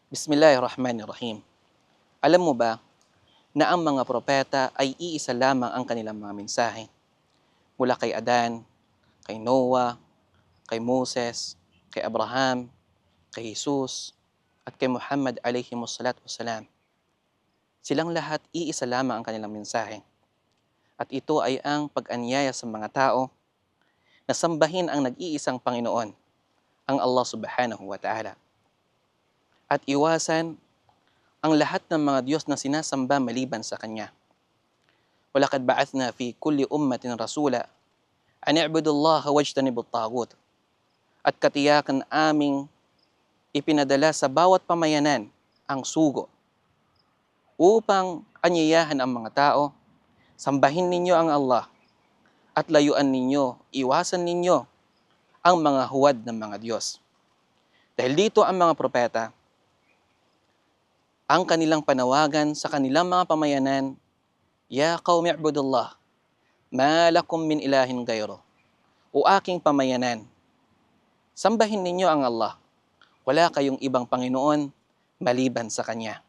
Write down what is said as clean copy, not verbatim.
Bismillahirrahmanirrahim. Alam mo ba na ang mga propeta ay iisa lamang ang kanilang mga mensahe? Mula kay Adan, kay Noah, kay Moses, kay Abraham, kay Jesus, at kay Muhammad alayhimus salatu wassalam. Silang lahat iisa lamang ang kanilang mensahe. At ito ay ang pag-anyaya sa mga tao na sambahin ang nag-iisang Panginoon, ang Allah subhanahu wa ta'ala. At iwasan ang lahat ng mga Diyos na sinasamba maliban sa Kanya. وَلَقَدْ بَعَثْنَا فِي كُلِّ أُمَّةٍ رَسُولًا أَنِ اعْبُدُوا اللَّهَ وَاجْتَنِبُوا الطَّاغُوتَ. At katiyakan aming ipinadala sa bawat pamayanan ang sugo upang anyayahan ang mga tao, sambahin ninyo ang Allah at layuan ninyo, iwasan ninyo ang mga huwad ng mga Diyos. Dahil dito ang mga propeta, ang kanilang panawagan sa kanilang mga pamayanan, Ya qawmi i'budullah, ma lakum min ilahin gayro. O aking pamayanan, sambahin ninyo ang Allah. Wala kayong ibang Panginoon maliban sa Kanya.